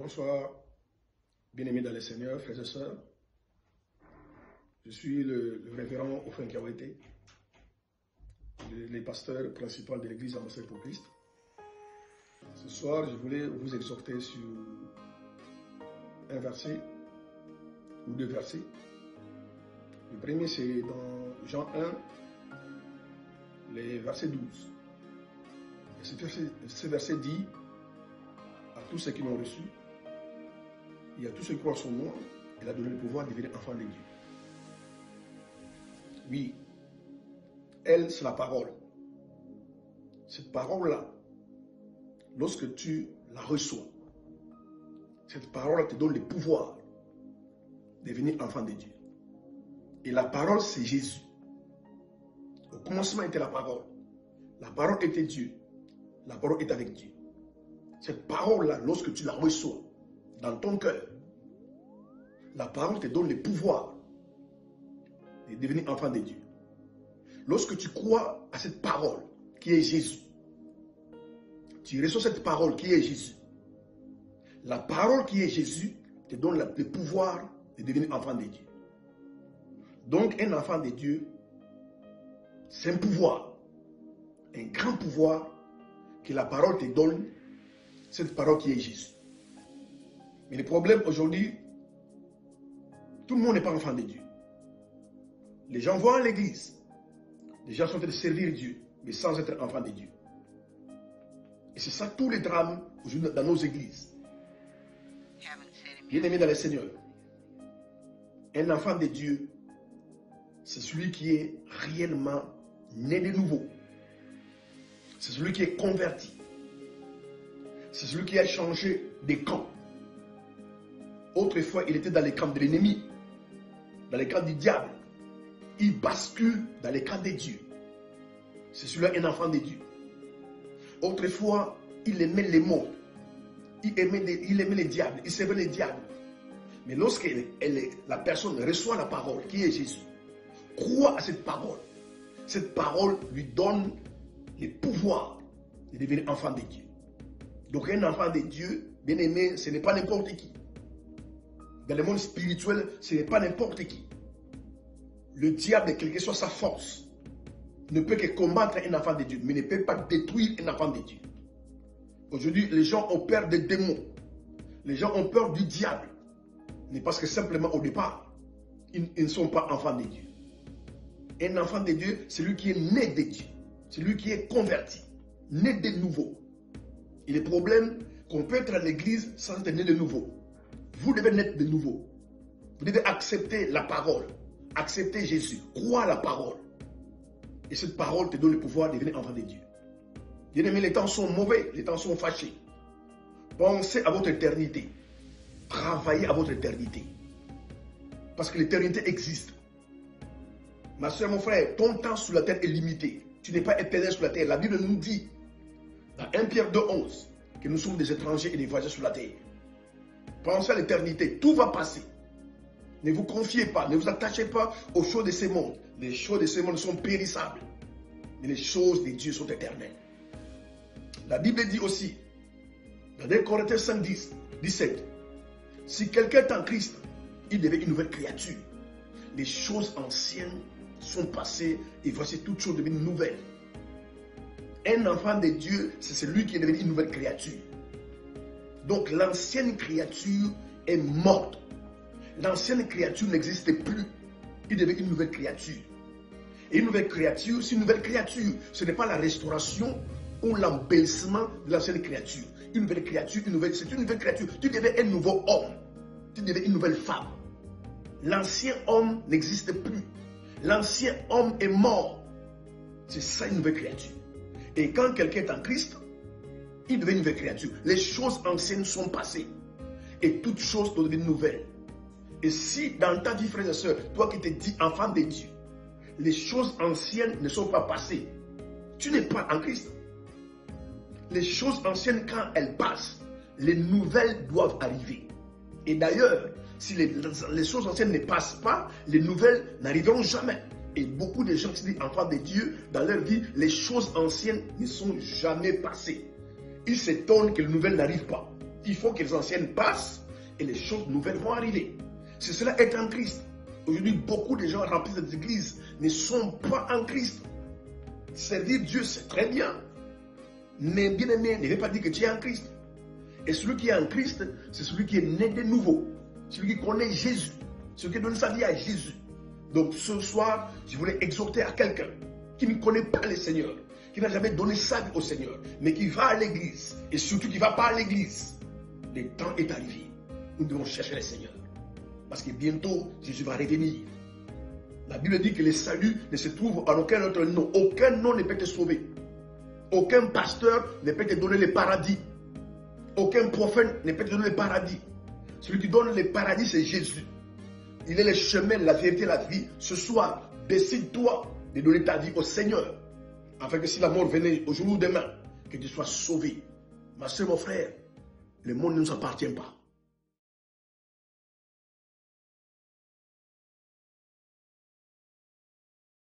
Bonsoir, bien-aimés dans le Seigneur, frères et sœurs. Je suis le révérend Ofren Kiawete, le pasteur principal de l'église Ambassadeur pour Christ. Ce soir, je voulais vous exhorter sur un verset ou deux versets. Le premier, c'est dans Jean 1, les versets 12. Et ce verset dit à tous ceux qui l'ont reçu, et à tous ceux qui croient en son nom, il a donné le pouvoir de devenir enfants de Dieu. Oui, elle, c'est la parole. Cette parole-là, lorsque tu la reçois, cette parole te donne le pouvoir de devenir enfant de Dieu. Et la parole, c'est Jésus. Au commencement était la parole. La parole était Dieu. La parole est avec Dieu. Cette parole-là, lorsque tu la reçois dans ton cœur, la parole te donne le pouvoir de devenir enfant de Dieu. Lorsque tu crois à cette parole qui est Jésus, tu reçois cette parole qui est Jésus. La parole qui est Jésus te donne le pouvoir de devenir enfant de Dieu. Donc un enfant de Dieu, c'est un pouvoir, un grand pouvoir que la parole te donne, cette parole qui est Jésus. Mais le problème aujourd'hui, tout le monde n'est pas enfant de Dieu. Les gens vont à l'église. Les gens sont en train de servir Dieu, mais sans être enfants de Dieu. Et c'est ça tous les drames aujourd'hui dans nos églises. Bien-aimés dans le Seigneur, un enfant de Dieu, c'est celui qui est réellement né de nouveau. C'est celui qui est converti. C'est celui qui a changé de camp. Autrefois, il était dans les camps de l'ennemi, dans les camps du diable. Il bascule dans les camps de Dieu. C'est celui-là un enfant de Dieu. Autrefois, il aimait le monde. Il aimait les diables. Il servait les diables. Mais lorsque la personne reçoit la parole, qui est Jésus, croit à cette parole lui donne le pouvoir de devenir enfant de Dieu. Donc un enfant de Dieu, bien aimé, ce n'est pas n'importe qui. Dans le monde spirituel, ce n'est pas n'importe qui. Le diable, quelle que soit sa force, ne peut que combattre un enfant de Dieu, mais ne peut pas détruire un enfant de Dieu. Aujourd'hui, les gens ont peur des démons. Les gens ont peur du diable. Mais parce que simplement au départ, ils ne sont pas enfants de Dieu. Un enfant de Dieu, c'est lui qui est né de Dieu. C'est lui qui est converti, né de nouveau. Et le problème, qu'on peut être à l'église sans être né de nouveau. Vous devez naître de nouveau. Vous devez accepter la parole. Accepter Jésus. Croire la parole. Et cette parole te donne le pouvoir de devenir enfant de Dieu. Bien-aimés, les temps sont mauvais. Les temps sont fâchés. Pensez à votre éternité. Travaillez à votre éternité. Parce que l'éternité existe. Ma soeur, mon frère, ton temps sur la terre est limité. Tu n'es pas éternel sur la terre. La Bible nous dit, dans 1 Pierre 2,11, que nous sommes des étrangers et des voyageurs sur la terre. Pensez à l'éternité. Tout va passer. Ne vous confiez pas. Ne vous attachez pas aux choses de ce monde. Les choses de ce monde sont périssables. Mais les choses de Dieu sont éternelles. La Bible dit aussi, dans 1 Corinthiens 5, 17, si quelqu'un est en Christ, il devient une nouvelle créature. Les choses anciennes sont passées et voici toutes choses deviennent nouvelles. Un enfant de Dieu, c'est celui qui est devenu une nouvelle créature. Donc l'ancienne créature est morte. L'ancienne créature n'existe plus. Il devient une nouvelle créature. Et une nouvelle créature, c'est une nouvelle créature. Ce n'est pas la restauration ou l'embellissement de l'ancienne créature. Une nouvelle créature, c'est une nouvelle créature. Tu deviens un nouveau homme. Tu deviens une nouvelle femme. L'ancien homme n'existe plus. L'ancien homme est mort. C'est ça une nouvelle créature. Et quand quelqu'un est en Christ, il devient une nouvelle créature. Les choses anciennes sont passées. Et toutes choses deviennent nouvelles. Et si dans ta vie, frères et sœurs, toi qui te dis enfant de Dieu, les choses anciennes ne sont pas passées, tu n'es pas en Christ. Les choses anciennes, quand elles passent, les nouvelles doivent arriver. Et d'ailleurs, si les choses anciennes ne passent pas, les nouvelles n'arriveront jamais. Et beaucoup de gens qui se disent enfants de Dieu, dans leur vie, les choses anciennes ne sont jamais passées. Ils s'étonnent que les nouvelles n'arrivent pas. Il faut que les anciennes passent et les choses nouvelles vont arriver. C'est cela être en Christ. Aujourd'hui, beaucoup de gens remplis de l'église ne sont pas en Christ. Servir Dieu, c'est très bien. Mais bien aimé, ne veut pas dire que tu es en Christ. Et celui qui est en Christ, c'est celui qui est né de nouveau. Celui qui connaît Jésus. Celui qui donne sa vie à Jésus. Donc ce soir, je voulais exhorter à quelqu'un qui ne connaît pas le Seigneur, qui n'a jamais donné sa vie au Seigneur, mais qui va à l'église, et surtout qui ne va pas à l'église. Le temps est arrivé. Nous devons chercher le Seigneur. Parce que bientôt, Jésus va revenir. La Bible dit que le salut ne se trouve en aucun autre nom. Aucun nom ne peut te sauver. Aucun pasteur ne peut te donner le paradis. Aucun prophète ne peut te donner le paradis. Celui qui donne le paradis, c'est Jésus. Il est le chemin, la vérité, la vie. Ce soir, décide-toi de donner ta vie au Seigneur. Afin que si la mort venait aujourd'hui ou demain, que tu sois sauvé. Ma soeur, mon frère, le monde ne nous appartient pas.